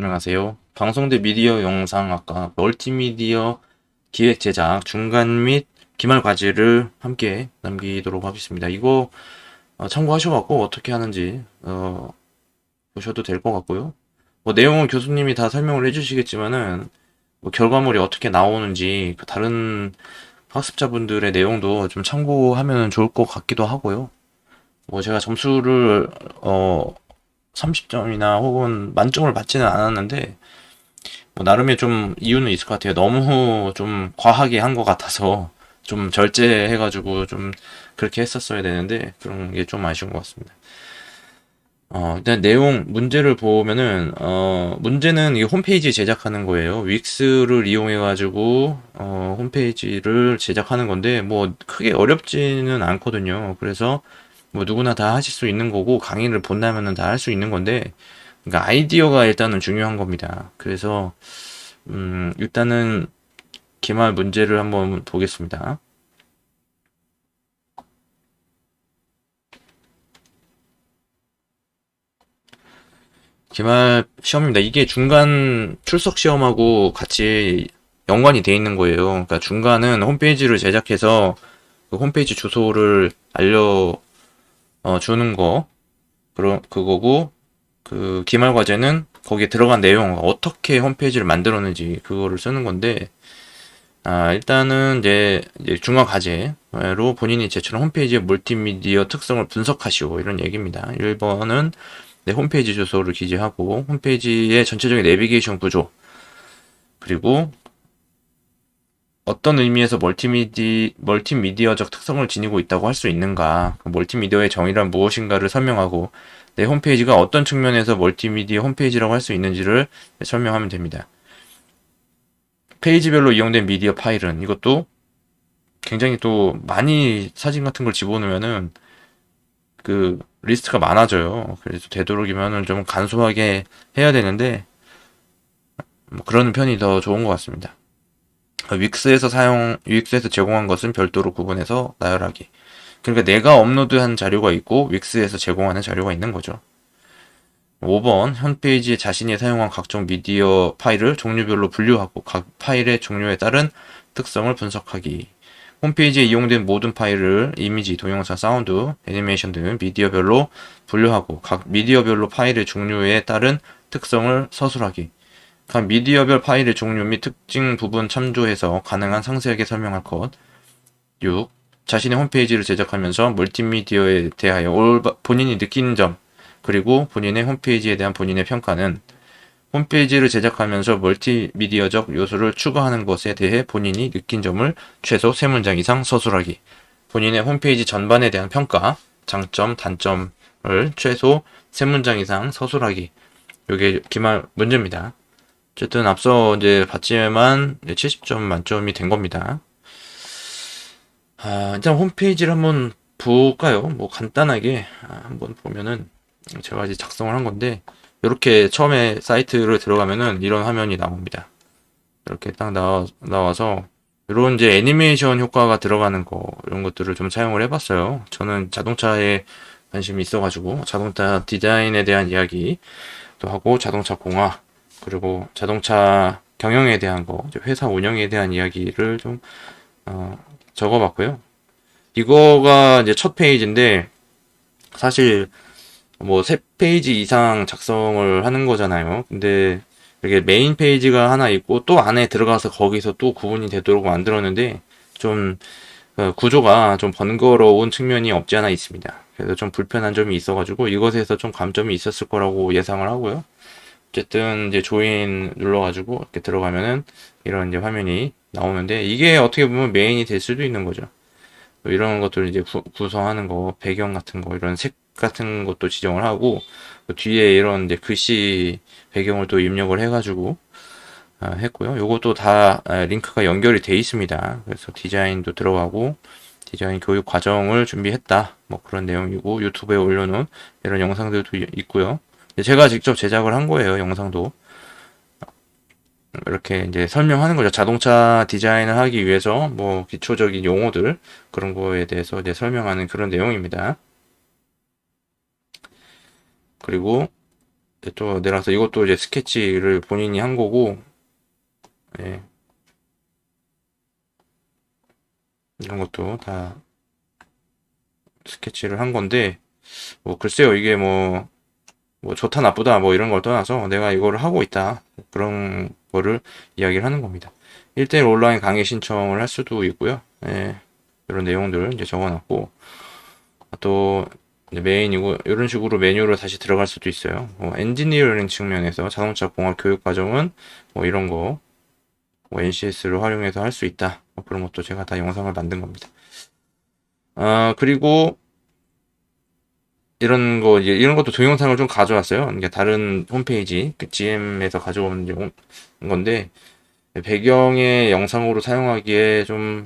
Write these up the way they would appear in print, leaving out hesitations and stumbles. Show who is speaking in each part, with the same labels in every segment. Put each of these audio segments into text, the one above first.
Speaker 1: 안녕하세요. 방송대 미디어 영상학과 멀티미디어 기획 제작 중간 및 기말 과제를 함께 남기도록 하겠습니다. 이거 참고하셔갖고 어떻게 하는지 보셔도 될 것 같고요. 뭐 내용은 교수님이 다 설명을 해주시겠지만은 뭐 결과물이 어떻게 나오는지 그 다른 학습자분들의 내용도 좀 참고하면 좋을 것 같기도 하고요. 뭐 제가 점수를 30점이나 혹은 만점을 받지는 않았는데 뭐 나름의 좀 이유는 있을 것 같아요. 너무 좀 과하게 한 것 같아서 좀 절제해가지고 좀 그렇게 했었어야 되는데 그런 게 좀 아쉬운 것 같습니다. 일단 내용 문제를 보면은 문제는 이 홈페이지 제작하는 거예요. 윅스를 이용해가지고 홈페이지를 제작하는 건데 뭐 크게 어렵지는 않거든요. 그래서 뭐 누구나 다 하실 수 있는 거고 강의를 본다면은 다 할 수 있는 건데 그러니까 아이디어가 일단은 중요한 겁니다. 그래서 일단은 기말 문제를 한번 보겠습니다. 기말 시험입니다. 이게 중간 출석 시험하고 같이 연관이 돼 있는 거예요. 그러니까 중간은 홈페이지를 제작해서 그 홈페이지 주소를 알려 주는 거 그거고 그 기말 과제는 거기에 들어간 내용 어떻게 홈페이지를 만들었는지 그거를 쓰는 건데 일단은 이제 중간 과제로 본인이 제출한 홈페이지의 멀티미디어 특성을 분석하시오 이런 얘기입니다. 1번은 내 홈페이지 주소를 기재하고 홈페이지의 전체적인 내비게이션 구조 그리고 어떤 의미에서 멀티미디어적 특성을 지니고 있다고 할 수 있는가 그 멀티미디어의 정의란 무엇인가를 설명하고 내 홈페이지가 어떤 측면에서 멀티미디어 홈페이지라고 할 수 있는지를 설명하면 됩니다. 페이지별로 이용된 미디어 파일은 이것도 굉장히 또 많이 사진 같은 걸 집어넣으면은 그 리스트가 많아져요. 그래서 되도록이면은 좀 간소하게 해야 되는데 뭐 그러는 편이 더 좋은 것 같습니다. 윅스에서 제공한 것은 별도로 구분해서 나열하기. 그러니까 내가 업로드한 자료가 있고 윅스에서 제공하는 자료가 있는 거죠. 5번 홈페이지에 자신이 사용한 각종 미디어 파일을 종류별로 분류하고 각 파일의 종류에 따른 특성을 분석하기. 홈페이지에 이용된 모든 파일을 이미지, 동영상, 사운드, 애니메이션 등 미디어별로 분류하고 각 미디어별로 파일의 종류에 따른 특성을 서술하기. 각 미디어별 파일의 종류 및 특징 부분 참조해서 가능한 상세하게 설명할 것. 6. 자신의 홈페이지를 제작하면서 멀티미디어에 대하여 본인이 느낀 점, 그리고 본인의 홈페이지에 대한 본인의 평가는 홈페이지를 제작하면서 멀티미디어적 요소를 추가하는 것에 대해 본인이 느낀 점을 최소 3문장 이상 서술하기. 본인의 홈페이지 전반에 대한 평가, 장점, 단점을 최소 3문장 이상 서술하기. 요게 기말 문제입니다. 어쨌든 앞서 이제 봤지만 70점 만점이 된 겁니다. 일단 홈페이지를 한번 볼까요? 뭐 간단하게 한번 보면은 제가 이제 작성을 한 건데 이렇게 처음에 사이트를 들어가면은 이런 화면이 나옵니다. 이렇게 딱 나와서 이런 이제 애니메이션 효과가 들어가는 거 이런 것들을 좀 사용을 해봤어요. 저는 자동차에 관심이 있어가지고 자동차 디자인에 대한 이야기도 하고 자동차 공학 그리고 자동차 경영에 대한 거, 회사 운영에 대한 이야기를 좀 적어봤고요. 이거가 이제 첫 페이지인데 사실 뭐 세 페이지 이상 작성을 하는 거잖아요. 근데 이렇게 메인 페이지가 하나 있고 또 안에 들어가서 거기서 또 구분이 되도록 만들었는데 좀 구조가 좀 번거로운 측면이 없지 않아 있습니다. 그래서 좀 불편한 점이 있어가지고 이것에서 좀 감점이 있었을 거라고 예상을 하고요. 어쨌든 이제 조인 눌러가지고 이렇게 들어가면은 이런 이제 화면이 나오는데 이게 어떻게 보면 메인이 될 수도 있는 거죠. 뭐 이런 것들을 이제 구성하는 거, 배경 같은 거, 이런 색 같은 것도 지정을 하고, 그 뒤에 이런 이제 글씨 배경을 또 입력을 해가지고, 했고요. 요것도 다 링크가 연결이 돼 있습니다. 그래서 디자인도 들어가고, 디자인 교육 과정을 준비했다. 뭐 그런 내용이고, 유튜브에 올려놓은 이런 영상들도 있고요. 제가 직접 제작을 한 거예요, 영상도. 이렇게 이제 설명하는 거죠. 자동차 디자인을 하기 위해서 뭐 기초적인 용어들 그런 거에 대해서 이제 설명하는 그런 내용입니다. 그리고 또 내려서 이것도 이제 스케치를 본인이 한 거고, 예, 이런 것도 다 스케치를 한 건데, 뭐 글쎄요, 이게 뭐 좋다 나쁘다 뭐 이런 걸 떠나서 내가 이거를 하고 있다, 그런 거를 이야기를 하는 겁니다. 1대1 온라인 강의 신청을 할 수도 있고요. 예, 이런 내용들 이제 적어놨고, 또 이제 메인이고 이런 식으로 메뉴로 다시 들어갈 수도 있어요. 엔지니어링 측면에서 자동차 공학 교육 과정은 뭐 이런 거 NCS를 활용해서 할 수 있다. 그런 것도 제가 다 영상을 만든 겁니다. 그리고 이런 것도 동영상을 좀 가져왔어요. 이게 다른 홈페이지, 그 GM에서 가져온 건데, 배경의 영상으로 사용하기에 좀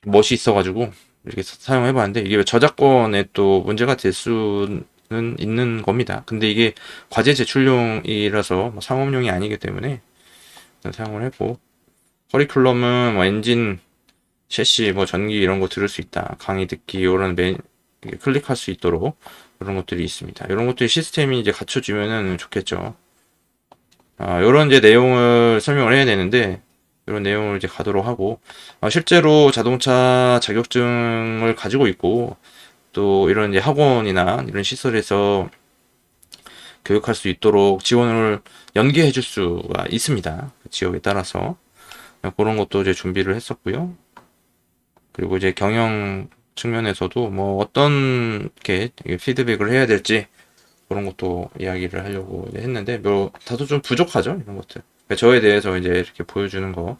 Speaker 1: 멋이 있어가지고, 이렇게 사용해봤는데, 이게 저작권에 또 문제가 될 수는 있는 겁니다. 근데 이게 과제 제출용이라서 뭐 상업용이 아니기 때문에 사용을 했고, 커리큘럼은 뭐 엔진, 셰시, 뭐 전기 이런 거 들을 수 있다. 강의 듣기, 이런 클릭할 수 있도록 그런 것들이 있습니다. 이런 것들이 시스템이 이제 갖춰지면은 좋겠죠. 이런 이제 내용을 설명을 해야 되는데, 이런 내용을 이제 가도록 하고, 실제로 자동차 자격증을 가지고 있고, 또 이런 이제 학원이나 이런 시설에서 교육할 수 있도록 지원을 연계해 줄 수가 있습니다. 그 지역에 따라서. 그런 것도 이제 준비를 했었고요. 그리고 이제 경영 측면에서도 뭐 어떤 게 피드백을 해야 될지 그런 것도 이야기를 하려고 했는데 뭐 다소 좀 부족하죠, 이런 것들. 그러니까 저에 대해서 이제 이렇게 보여주는 거,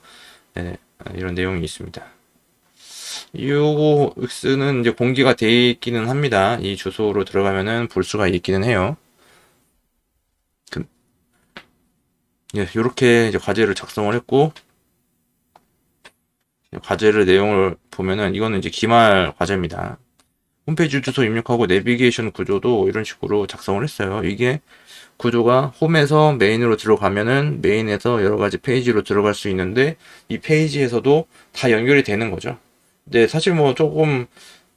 Speaker 1: 네, 이런 내용이 있습니다. 요거 엑스는 이제 공개가 돼 있기는 합니다. 이 주소로 들어가면은 볼 수가 있기는 해요. 예, 요렇게 이제 과제를 작성을 했고, 과제를 내용을 보면은 이거는 이제 기말 과제입니다. 홈페이지 주소 입력하고 내비게이션 구조도 이런 식으로 작성을 했어요. 이게 구조가 홈에서 메인으로 들어가면은 메인에서 여러 가지 페이지로 들어갈 수 있는데 이 페이지에서도 다 연결이 되는 거죠. 근데 사실 뭐 조금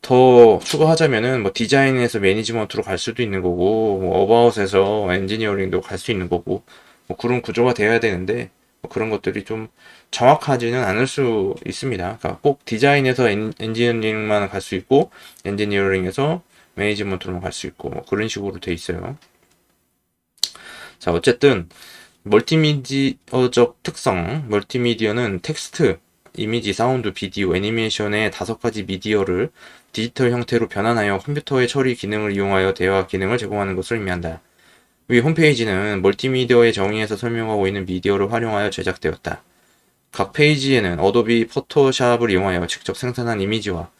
Speaker 1: 더 추가하자면은 뭐 디자인에서 매니지먼트로 갈 수도 있는 거고, 뭐 어바웃에서 엔지니어링도 갈 수 있는 거고, 뭐 그런 구조가 되어야 되는데 뭐 그런 것들이 좀 정확하지는 않을 수 있습니다. 그러니까 꼭 디자인에서 엔지니어링만 갈 수 있고 엔지니어링에서 매니지먼트로만 갈 수 있고 뭐 그런 식으로 돼 있어요. 자, 어쨌든 멀티미디어적 특성, 멀티미디어는 텍스트, 이미지, 사운드, 비디오, 애니메이션의 5가지 미디어를 디지털 형태로 변환하여 컴퓨터의 처리 기능을 이용하여 대화 기능을 제공하는 것을 의미한다. 위 홈페이지는 멀티미디어의 정의에서 설명하고 있는 미디어를 활용하여 제작되었다. 각 페이지에는 어도비 포토샵을 이용하여 직접 생산한 이미지와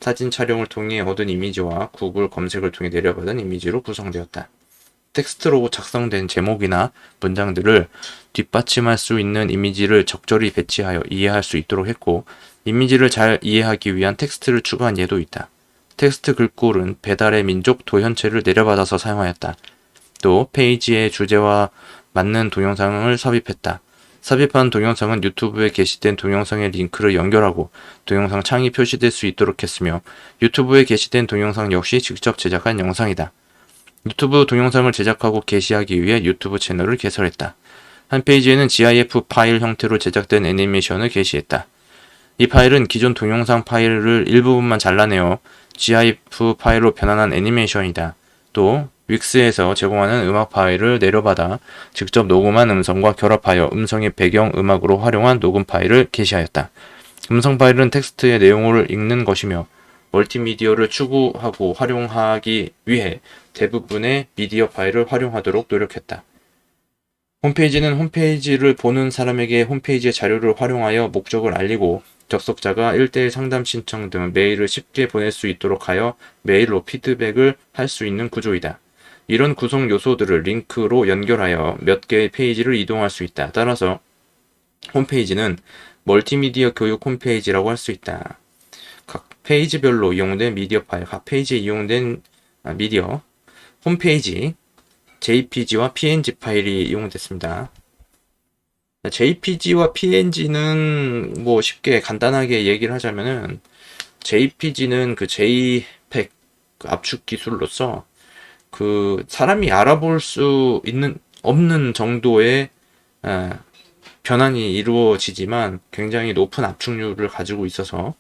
Speaker 1: 사진 촬영을 통해 얻은 이미지와 구글 검색을 통해 내려받은 이미지로 구성되었다. 텍스트로 작성된 제목이나 문장들을 뒷받침할 수 있는 이미지를 적절히 배치하여 이해할 수 있도록 했고, 이미지를 잘 이해하기 위한 텍스트를 추가한 예도 있다. 텍스트 글꼴은 배달의 민족 도현체를 내려받아서 사용하였다. 또 페이지의 주제와 맞는 동영상을 삽입했다. 삽입한 동영상은 유튜브에 게시된 동영상의 링크를 연결하고 동영상 창이 표시될 수 있도록 했으며, 유튜브에 게시된 동영상 역시 직접 제작한 영상이다. 유튜브 동영상을 제작하고 게시하기 위해 유튜브 채널을 개설했다. 한 페이지에는 GIF 파일 형태로 제작된 애니메이션을 게시했다. 이 파일은 기존 동영상 파일을 일부분만 잘라내어 GIF 파일로 변환한 애니메이션이다. 또 윅스에서 제공하는 음악 파일을 내려받아 직접 녹음한 음성과 결합하여 음성의 배경 음악으로 활용한 녹음 파일을 게시하였다. 음성 파일은 텍스트의 내용을 읽는 것이며 멀티미디어를 추구하고 활용하기 위해 대부분의 미디어 파일을 활용하도록 노력했다. 홈페이지는 홈페이지를 보는 사람에게 홈페이지의 자료를 활용하여 목적을 알리고 접속자가 1대1 상담 신청 등 메일을 쉽게 보낼 수 있도록 하여 메일로 피드백을 할 수 있는 구조이다. 이런 구성 요소들을 링크로 연결하여 몇 개의 페이지를 이동할 수 있다. 따라서 홈페이지는 멀티미디어 교육 홈페이지라고 할 수 있다. 각 페이지별로 이용된 미디어 파일, 각 페이지에 이용된 미디어, 홈페이지, JPG와 PNG 파일이 이용됐습니다. JPG와 PNG는 뭐 쉽게 간단하게 얘기를 하자면은, JPG는 그 JPEG 그 압축 기술로서 그 사람이 알아볼 수 있는 없는 정도의 변환이 이루어지지만 굉장히 높은 압축률을 가지고 있어서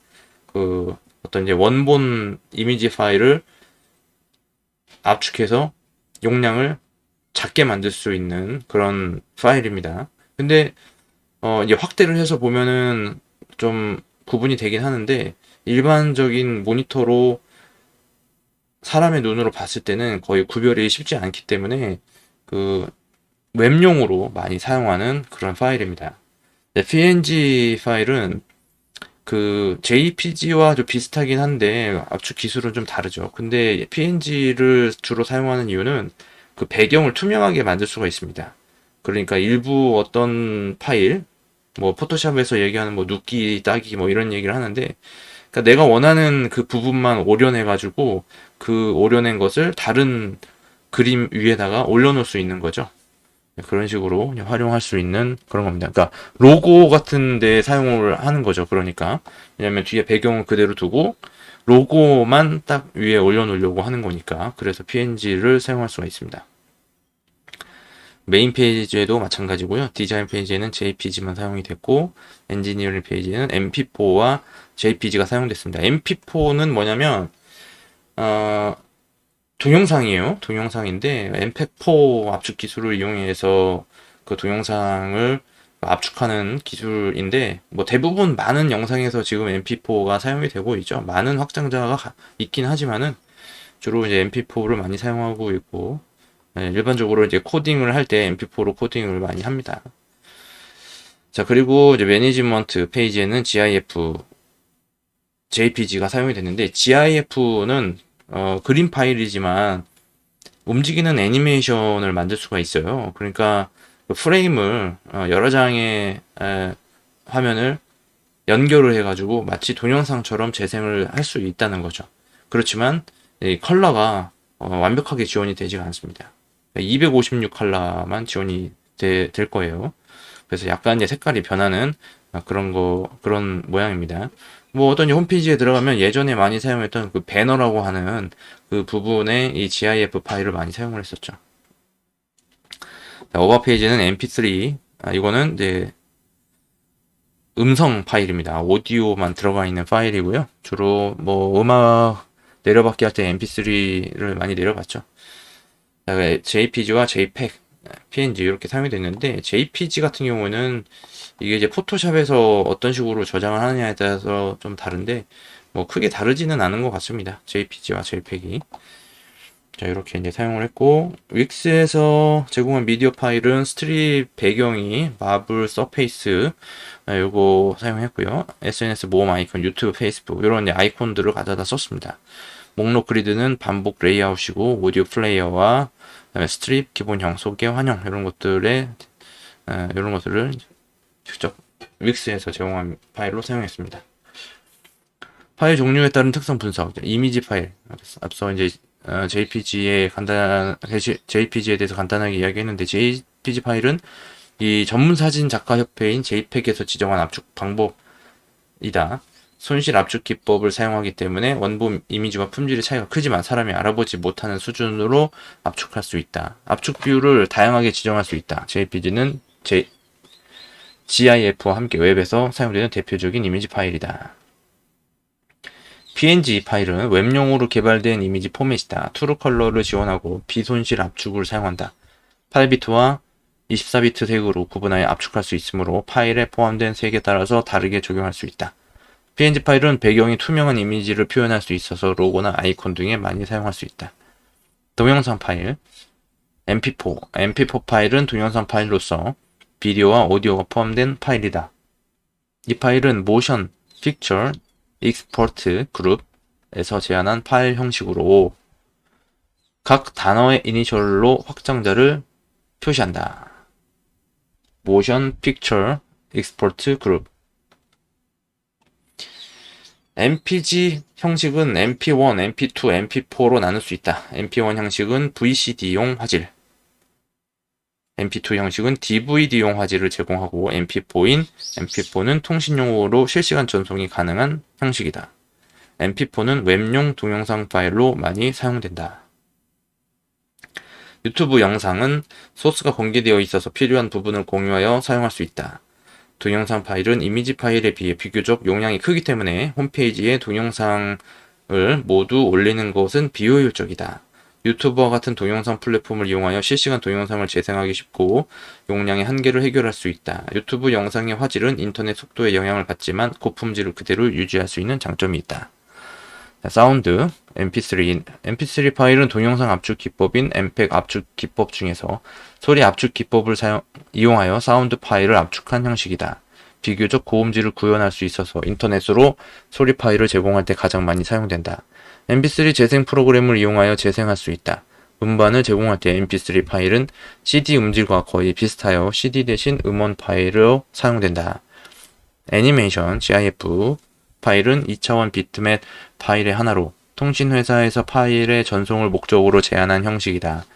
Speaker 1: 그 어떤 이제 원본 이미지 파일을 압축해서 용량을 작게 만들 수 있는 그런 파일입니다. 근데 이제 확대를 해서 보면은 좀 구분이 되긴 하는데 일반적인 모니터로 사람의 눈으로 봤을 때는 거의 구별이 쉽지 않기 때문에 그 웹용으로 많이 사용하는 그런 파일입니다. 네, PNG 파일은 그 JPG와 좀 비슷하긴 한데 압축 기술은 좀 다르죠. 근데 PNG를 주로 사용하는 이유는 그 배경을 투명하게 만들 수가 있습니다. 그러니까 일부 어떤 파일, 뭐 포토샵에서 얘기하는 뭐 눕기, 따기 뭐 이런 얘기를 하는데, 그러니까 내가 원하는 그 부분만 오려내가지고 그 오려낸 것을 다른 그림 위에다가 올려놓을 수 있는 거죠. 그런 식으로 활용할 수 있는 그런 겁니다. 그러니까 로고 같은 데 사용을 하는 거죠. 그러니까 왜냐면 뒤에 배경을 그대로 두고 로고만 딱 위에 올려놓으려고 하는 거니까. 그래서 PNG를 사용할 수가 있습니다. 메인 페이지에도 마찬가지고요. 디자인 페이지에는 JPG만 사용이 됐고 엔지니어링 페이지에는 MP4와 JPG가 사용됐습니다. MP4는 뭐냐면 동영상이에요. 동영상인데 MP4 압축 기술을 이용해서 그 동영상을 압축하는 기술인데 뭐 대부분 많은 영상에서 지금 MP4가 사용이 되고 있죠. 많은 확장자가 있긴 하지만은 주로 이제 MP4를 많이 사용하고 있고 일반적으로 이제 코딩을 할 때 MP4로 코딩을 많이 합니다. 자, 그리고 이제 매니지먼트 페이지에는 GIF, JPG가 사용이 됐는데 GIF는 그림 파일이지만 움직이는 애니메이션을 만들 수가 있어요. 그러니까 그 프레임을 여러 장의 화면을 연결을 해가지고 마치 동영상처럼 재생을 할 수 있다는 거죠. 그렇지만 이 컬러가 완벽하게 지원이 되지가 않습니다. 256 컬러만 지원이 될 거예요. 그래서 약간 이제 색깔이 변하는 그런 모양입니다. 뭐 어떤 홈페이지에 들어가면 예전에 많이 사용했던 그 배너라고 하는 그 부분에 이 GIF 파일을 많이 사용을 했었죠. 오버 페이지는 MP3. 이거는 이제 음성 파일입니다. 오디오만 들어가 있는 파일이고요. 주로 뭐 음악 내려받기 할 때 MP3를 많이 내려봤죠. JPG와 JPEG, PNG 이렇게 사용이 됐는데 JPG 같은 경우는 이게 이제 포토샵에서 어떤 식으로 저장을 하느냐에 따라서 좀 다른데 뭐 크게 다르지는 않은 것 같습니다. JPG와 JPEG이. 자, 이렇게 이제 사용을 했고 윅스에서 제공한 미디어 파일은 스트립 배경이 마블 서페이스 요거 사용했고요. SNS 모음 아이콘, 유튜브, 페이스북 이런 아이콘들을 가져다 썼습니다. 목록 그리드는 반복 레이아웃이고 오디오 플레이어와 스트립, 기본형, 소개, 환영 이런 것들을 직접 윅스에서 제공한 파일로 사용했습니다. 파일 종류에 따른 특성 분석, 이미지 파일. 앞서 이제 JPG에 대해서 간단하게 이야기했는데 JPG 파일은 이 전문 사진 작가 협회인 JPEG에서 지정한 압축 방법이다. 손실 압축 기법을 사용하기 때문에 원본 이미지와 품질의 차이가 크지만 사람이 알아보지 못하는 수준으로 압축할 수 있다. 압축 비율을 다양하게 지정할 수 있다. JPG는 GIF와 함께 웹에서 사용되는 대표적인 이미지 파일이다. PNG 파일은 웹용으로 개발된 이미지 포맷이다. 트루 컬러를 지원하고 비손실 압축을 사용한다. 8비트와 24비트 색으로 구분하여 압축할 수 있으므로 파일에 포함된 색에 따라서 다르게 적용할 수 있다. PNG 파일은 배경이 투명한 이미지를 표현할 수 있어서 로고나 아이콘 등에 많이 사용할 수 있다. 동영상 파일 MP4 파일은 동영상 파일로서 비디오와 오디오가 포함된 파일이다. 이 파일은 모션 픽처 익스포트 그룹에서 제안한 파일 형식으로 각 단어의 이니셜로 확장자를 표시한다. 모션 픽처 익스포트 그룹 MPG 형식은 MP1, MP2, MP4로 나눌 수 있다. MP1 형식은 VCD용 화질, MP2 형식은 DVD용 화질을 제공하고 MP4는 통신용으로 실시간 전송이 가능한 형식이다. MP4는 웹용 동영상 파일로 많이 사용된다. 유튜브 영상은 소스가 공개되어 있어서 필요한 부분을 공유하여 사용할 수 있다. 동영상 파일은 이미지 파일에 비해 비교적 용량이 크기 때문에 홈페이지에 동영상을 모두 올리는 것은 비효율적이다. 유튜브와 같은 동영상 플랫폼을 이용하여 실시간 동영상을 재생하기 쉽고 용량의 한계를 해결할 수 있다. 유튜브 영상의 화질은 인터넷 속도에 영향을 받지만 고품질을 그대로 유지할 수 있는 장점이 있다. 사운드, MP3 파일은 동영상 압축 기법인 엠팩 압축 기법 중에서 소리 압축 기법을 이용하여 사운드 파일을 압축한 형식이다. 비교적 고음질을 구현할 수 있어서 인터넷으로 소리 파일을 제공할 때 가장 많이 사용된다. MP3 재생 프로그램을 이용하여 재생할 수 있다. 음반을 제공할 때 MP3 파일은 CD 음질과 거의 비슷하여 CD 대신 음원 파일로 사용된다. 애니메이션, GIF 파일은 2차원 비트맵 파일의 하나로 통신회사에서 파일의 전송을 목적으로 제한한 형식이다.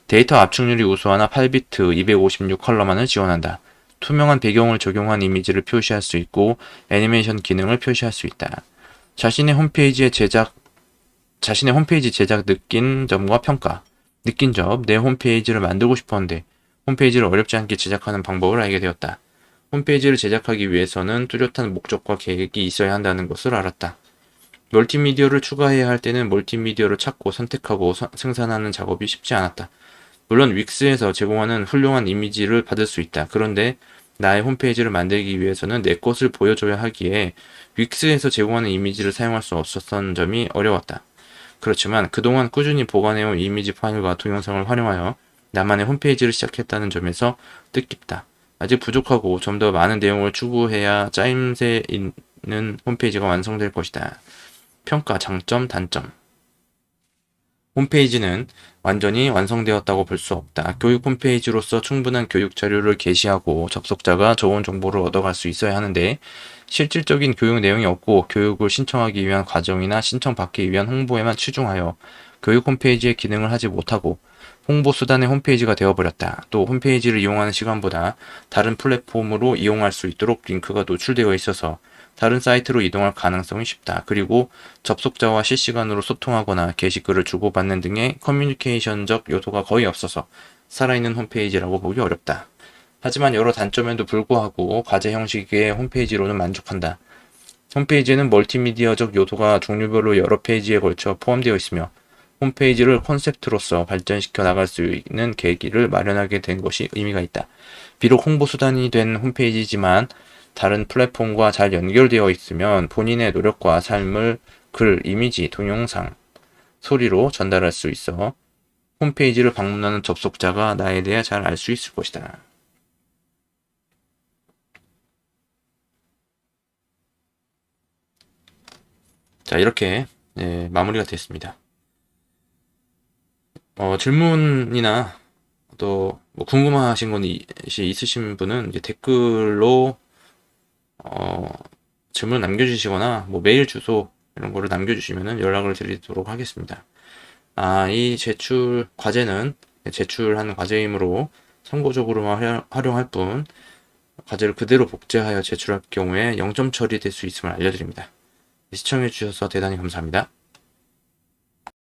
Speaker 1: 데이터 압축률이 우수하나 8비트 256 컬러만을 지원한다. 투명한 배경을 적용한 이미지를 표시할 수 있고 애니메이션 기능을 표시할 수 있다. 자신의 홈페이지 제작 느낀 점과 평가. 느낀 점, 내 홈페이지를 만들고 싶었는데 홈페이지를 어렵지 않게 제작하는 방법을 알게 되었다. 홈페이지를 제작하기 위해서는 뚜렷한 목적과 계획이 있어야 한다는 것을 알았다. 멀티미디어를 추가해야 할 때는 멀티미디어를 찾고 선택하고 생산하는 작업이 쉽지 않았다. 물론 윅스에서 제공하는 훌륭한 이미지를 받을 수 있다. 그런데 나의 홈페이지를 만들기 위해서는 내 것을 보여줘야 하기에 윅스에서 제공하는 이미지를 사용할 수 없었던 점이 어려웠다. 그렇지만 그동안 꾸준히 보관해온 이미지 파일과 동영상을 활용하여 나만의 홈페이지를 시작했다는 점에서 뜻깊다. 아직 부족하고 좀 더 많은 내용을 추구해야 짜임새 있는 홈페이지가 완성될 것이다. 평가, 장점, 단점. 홈페이지는 완전히 완성되었다고 볼 수 없다. 교육 홈페이지로서 충분한 교육 자료를 게시하고 접속자가 좋은 정보를 얻어갈 수 있어야 하는데 실질적인 교육 내용이 없고 교육을 신청하기 위한 과정이나 신청받기 위한 홍보에만 치중하여 교육 홈페이지의 기능을 하지 못하고 홍보 수단의 홈페이지가 되어버렸다. 또 홈페이지를 이용하는 시간보다 다른 플랫폼으로 이용할 수 있도록 링크가 노출되어 있어서 다른 사이트로 이동할 가능성이 쉽다. 그리고 접속자와 실시간으로 소통하거나 게시글을 주고받는 등의 커뮤니케이션적 요소가 거의 없어서 살아있는 홈페이지라고 보기 어렵다. 하지만 여러 단점에도 불구하고 과제 형식의 홈페이지로는 만족한다. 홈페이지에는 멀티미디어적 요소가 종류별로 여러 페이지에 걸쳐 포함되어 있으며 홈페이지를 콘셉트로서 발전시켜 나갈 수 있는 계기를 마련하게 된 것이 의미가 있다. 비록 홍보 수단이 된 홈페이지지만 다른 플랫폼과 잘 연결되어 있으면 본인의 노력과 삶을 글, 이미지, 동영상, 소리로 전달할 수 있어 홈페이지를 방문하는 접속자가 나에 대해 잘 알 수 있을 것이다. 자, 이렇게 마무리가 됐습니다. 질문이나 또 뭐 궁금하신 것이 있으신 분은 이제 댓글로 질문 남겨주시거나 뭐 메일 주소 이런 거를 남겨주시면 연락을 드리도록 하겠습니다. 이 제출 과제는 제출한 과제이므로 참고적으로만 활용할 뿐 과제를 그대로 복제하여 제출할 경우에 0점 처리될 수 있음을 알려드립니다. 시청해주셔서 대단히 감사합니다.